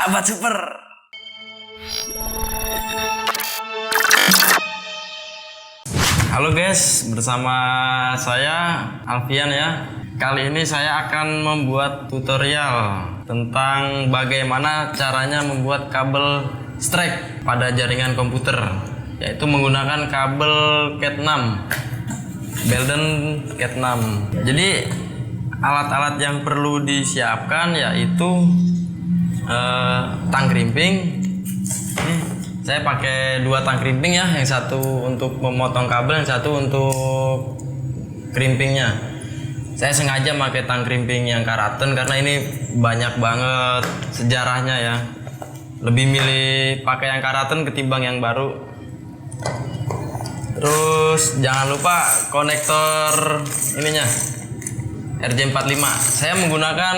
Sahabat super. Halo guys, bersama saya Alfian ya. Kali ini saya akan membuat tutorial tentang bagaimana caranya membuat kabel strike pada jaringan komputer, yaitu menggunakan kabel Cat6, Belden Cat6. Jadi alat-alat yang perlu disiapkan yaitu tang krimping. Ini saya pakai dua tang krimping ya, yang satu untuk memotong kabel, yang satu untuk krimpingnya. Saya sengaja pakai tang krimping yang karaten karena ini banyak banget sejarahnya ya. Lebih milih pakai yang karaten ketimbang yang baru. Terus jangan lupa konektor ininya RJ45. Saya menggunakan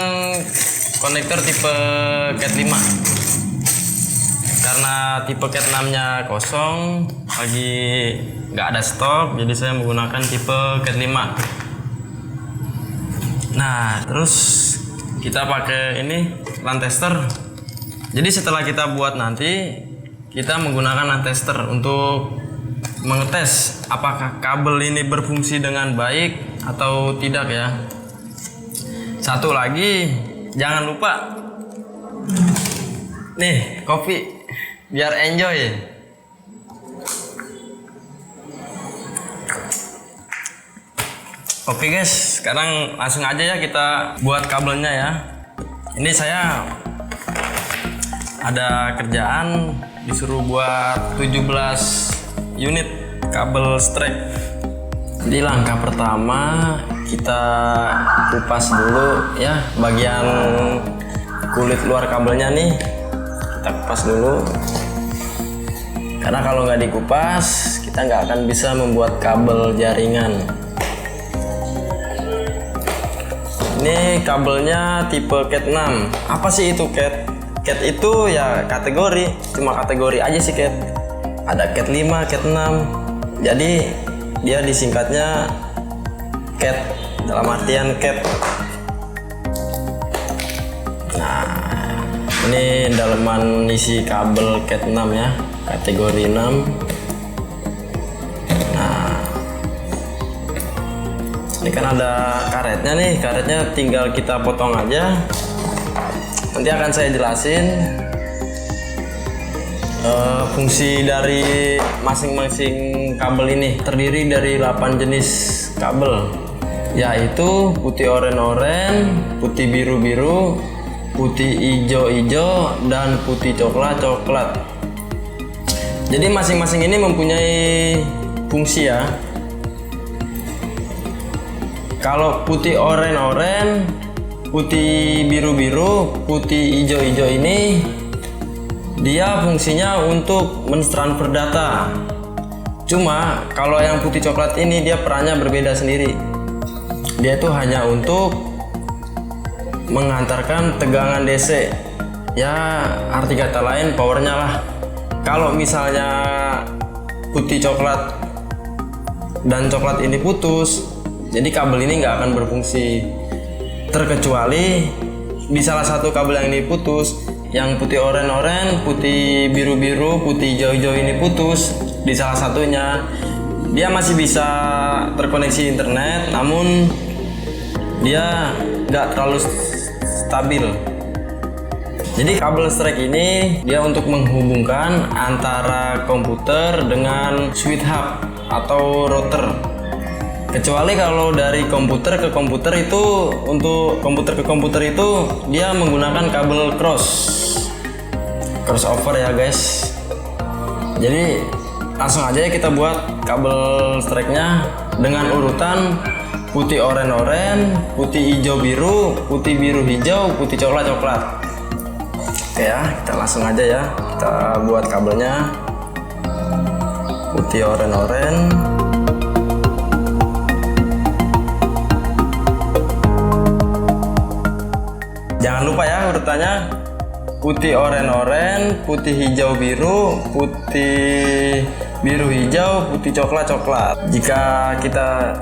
konektor tipe Cat5 karena tipe Cat6 nya kosong, lagi nggak ada stok, jadi saya menggunakan tipe Cat5. Nah, terus kita pakai ini LAN tester. Jadi setelah kita buat nanti, kita menggunakan LAN tester untuk mengetes apakah kabel ini berfungsi dengan baik atau tidak ya. Satu lagi, jangan lupa nih kopi biar enjoy. Oke guys, sekarang langsung aja ya kita buat kabelnya ya. Ini saya ada kerjaan disuruh buat 17 unit kabel strike. Jadi langkah pertama kita kupas dulu ya bagian kulit luar kabelnya nih, kita kupas dulu karena kalau nggak dikupas kita nggak akan bisa membuat kabel jaringan. Ini kabelnya tipe Cat6. Apa sih itu Cat? Cat itu ya kategori, cuma kategori aja sih Cat. Ada Cat5, Cat6. Jadi dia disingkatnya Cat, dalam artian Cat. Nah, ini daleman isi kabel Cat6 ya, kategori 6. Nah, ini kan ada karetnya nih, karetnya tinggal kita potong aja. Nanti akan saya jelasin fungsi dari masing-masing kabel ini. Terdiri dari 8 jenis kabel, yaitu putih oren-oren, putih biru-biru, putih ijo-ijo, dan putih coklat-coklat. Jadi masing-masing ini mempunyai fungsi ya. Kalau putih oren-oren, putih biru-biru, putih ijo-ijo ini dia fungsinya untuk mentransfer data. Cuma kalau yang putih coklat ini dia perannya berbeda sendiri. Dia itu hanya untuk mengantarkan tegangan DC. Ya, arti kata lain powernya lah. Kalau misalnya putih coklat dan coklat ini putus, jadi kabel ini nggak akan berfungsi. Terkecuali di salah satu kabel yang ini putus, yang putih oren-oren, putih biru-biru, putih hijau-hijau ini putus, di salah satunya dia masih bisa terkoneksi internet, namun dia nggak terlalu stabil. Jadi kabel strike ini dia untuk menghubungkan antara komputer dengan switch hub atau router. Kecuali kalau dari komputer ke komputer itu, untuk komputer ke komputer itu dia menggunakan kabel crossover ya guys. Jadi langsung aja ya kita buat kabel strike-nya dengan urutan putih oren-oren, putih hijau biru, putih biru hijau, putih coklat coklat. Oke ya, kita langsung aja ya kita buat kabelnya. Putih oren-oren, jangan lupa ya urutannya: putih oren-oren, putih hijau biru, putih biru hijau, putih coklat coklat. Jika kita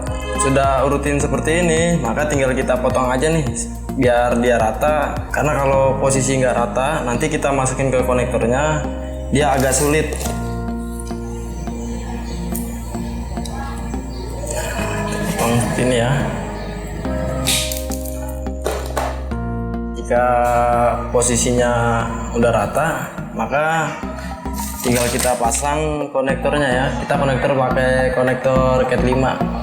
sudah urutin seperti ini, maka tinggal kita potong aja nih biar dia rata. Karena kalau posisi nggak rata, nanti kita masukin ke konektornya, dia agak sulit. Potong ini ya. Jika posisinya udah rata, maka tinggal kita pasang konektornya ya. Kita konektor pakai konektor Cat 5.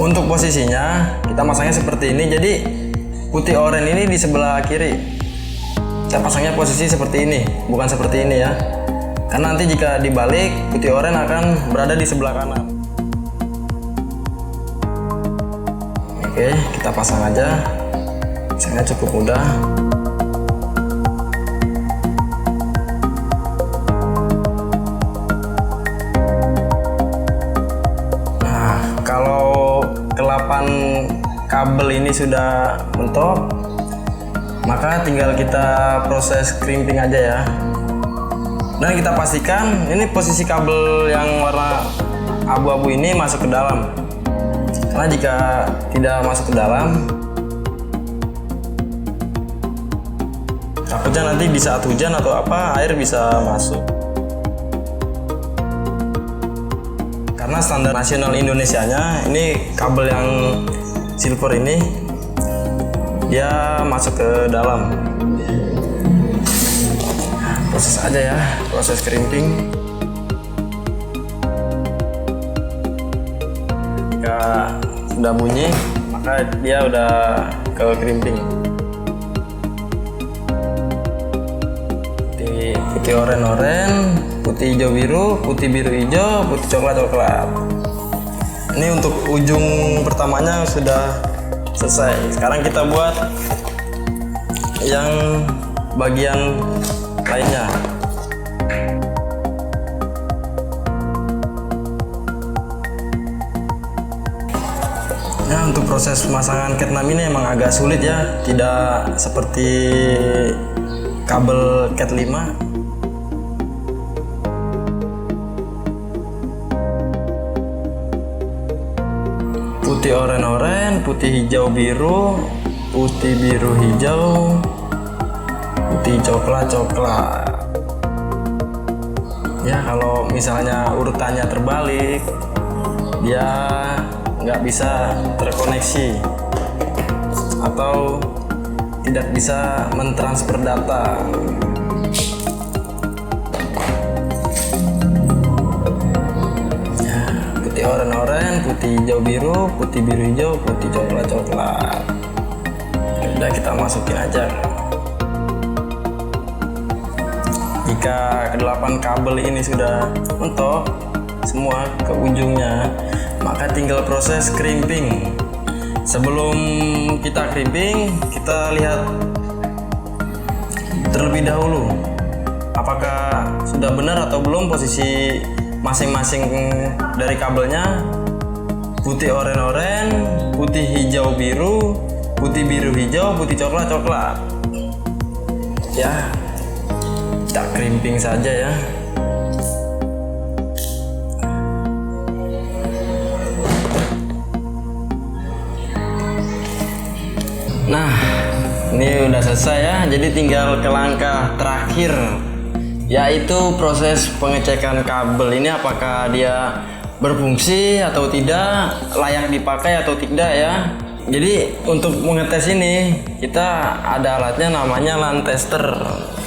Untuk posisinya kita pasangnya seperti ini. Jadi putih oranye ini di sebelah kiri. Kita pasangnya posisi seperti ini, bukan seperti ini ya. Karena nanti jika dibalik, putih oranye akan berada di sebelah kanan. Oke, kita pasang aja. Pasangnya cukup mudah. Kalau kelapan kabel ini sudah mentok, maka tinggal kita proses crimping aja ya. Dan kita pastikan ini posisi kabel yang warna abu-abu ini masuk ke dalam. Karena jika tidak masuk ke dalam, takutnya nanti di saat hujan atau apa, air bisa masuk. Karena standar nasional Indonesianya ini kabel yang silver ini dia masuk ke dalam. Proses aja ya, proses crimping. Jika sudah bunyi, maka dia udah ke crimping. Putih oranye, putih hijau biru, putih biru hijau, putih coklat. Ini untuk ujung pertamanya sudah selesai. Sekarang kita buat yang bagian lainnya. Nah, untuk proses pemasangan Cat 6 ini emang agak sulit ya, tidak seperti kabel Cat 5. Putih oranye, putih hijau biru, putih biru hijau, putih coklat. Ya, kalau misalnya urutannya terbalik, dia nggak bisa terkoneksi atau tidak bisa mentransfer data. Putih oranye, putih hijau biru, putih biru hijau, putih coklat. Udah, kita masukin aja. Jika kedelapan kabel ini sudah mentok semua ke ujungnya, maka tinggal proses crimping. Sebelum kita crimping, kita lihat terlebih dahulu apakah sudah benar atau belum posisi masing-masing dari kabelnya. Putih oranye, putih hijau biru, putih biru hijau, putih coklat. Ya, kita crimping saja ya. Nah, ini udah selesai ya. Jadi tinggal ke langkah terakhir, yaitu proses pengecekan kabel ini apakah dia berfungsi atau tidak, layak dipakai atau tidak ya. Jadi untuk mengetes ini kita ada alatnya namanya LAN tester.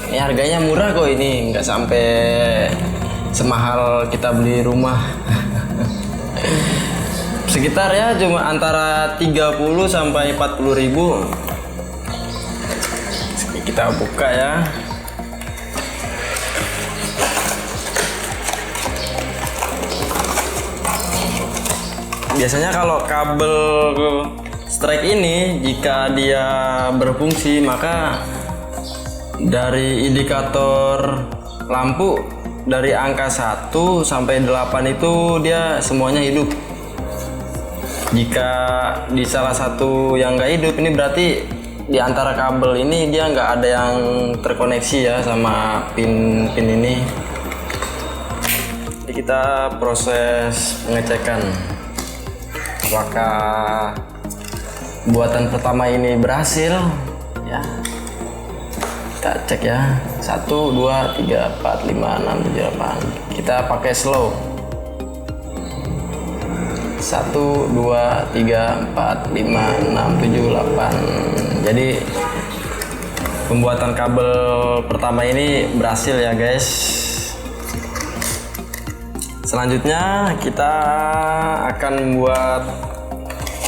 Ini harganya murah kok, ini nggak sampai semahal kita beli rumah. Sekitar ya cuma antara 30 sampai 40 ribu. Kita buka ya. Biasanya kalau kabel strike ini jika dia berfungsi, maka dari indikator lampu dari angka 1 sampai 8 itu dia semuanya hidup. Jika di salah satu yang nggak hidup, ini berarti di antara kabel ini dia nggak ada yang terkoneksi ya sama pin ini. Jadi kita proses pengecekan apakah buatan pertama ini berhasil ya. Kita cek ya, 1 2 3 4 5 6 7 8. Kita pakai slow. 1 2 3 4 5 6 7 8. Jadi pembuatan kabel pertama ini berhasil ya guys. Selanjutnya kita akan membuat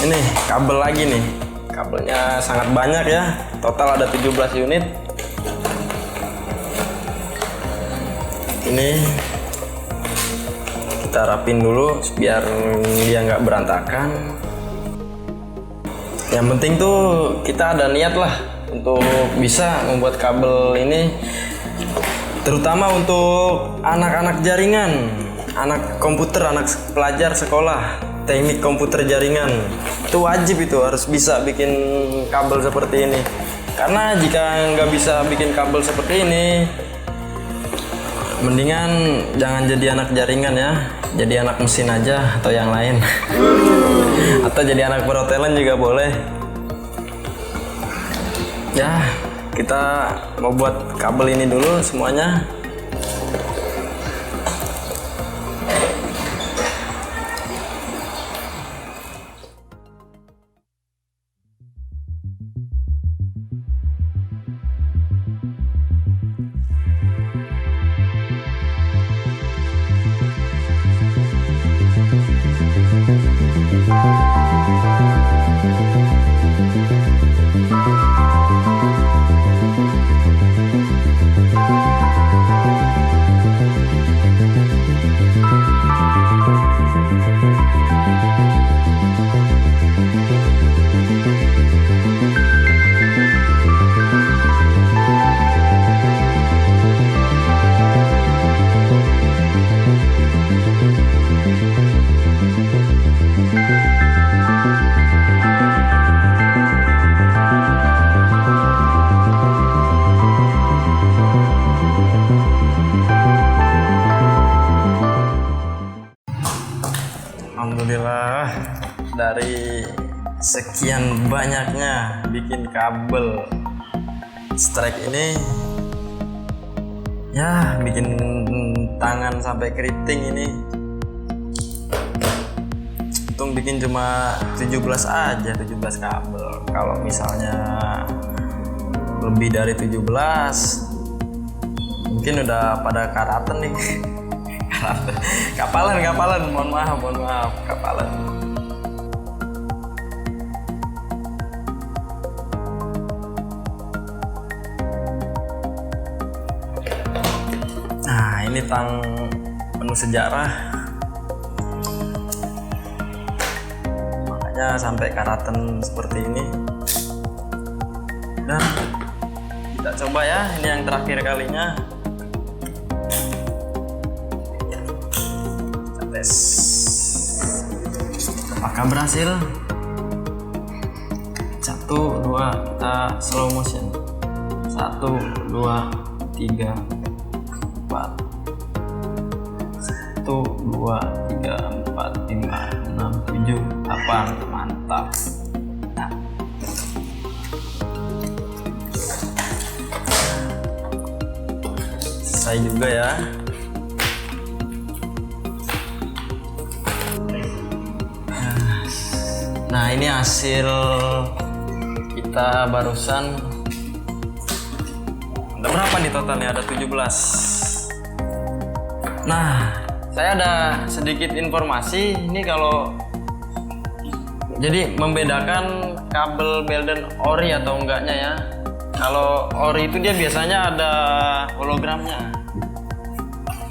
ini kabel lagi nih. Kabelnya sangat banyak ya, total ada 17 unit. Ini kita rapin dulu biar dia nggak berantakan. Yang penting tuh kita ada niat lah untuk bisa membuat kabel ini, terutama untuk anak-anak jaringan, anak komputer, anak pelajar sekolah teknik komputer jaringan. Itu wajib, itu harus bisa bikin kabel seperti ini. Karena jika nggak bisa bikin kabel seperti ini, mendingan jangan jadi anak jaringan ya, jadi anak mesin aja atau yang lain. Atau jadi anak perhotelan juga boleh. Ya, kita mau buat kabel ini dulu semuanya. Alhamdulillah, dari sekian banyaknya bikin kabel strike ini ya, bikin tangan sampai keriting ini. Untung bikin cuma 17 aja, 17 kabel. Kalau misalnya lebih dari 17 mungkin udah pada karatan nih. Kapalan, mohon maaf, kapalan. Nah, ini tang penuh sejarah, makanya sampai karatan seperti ini. Dan kita coba ya, ini yang terakhir kalinya. Tes apakah berhasil. 1 2, kita slow motion. 1 2 3 4. 1 2 3 4 5 6 7 8. Mantap. Nah, selesai juga ya. Nah, ini hasil kita barusan. Ada berapa nih totalnya? Ada 17. Nah, saya ada sedikit informasi ini, kalau jadi membedakan kabel Belden ori atau enggaknya ya. Kalau ori itu dia biasanya ada hologramnya,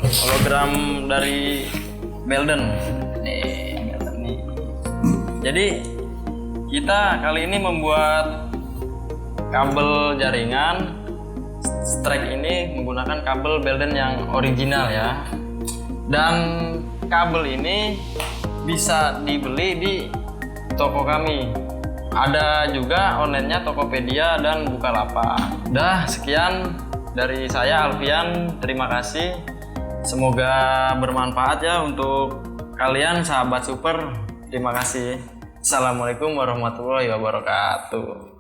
hologram dari Belden. Jadi kita kali ini membuat kabel jaringan strike ini menggunakan kabel Belden yang original ya. Dan kabel ini bisa dibeli di toko kami. Ada juga online-nya Tokopedia dan Bukalapak. Dah, sekian dari saya Alfian. Terima kasih. Semoga bermanfaat ya untuk kalian sahabat super. Terima kasih. Assalamualaikum warahmatullahi wabarakatuh.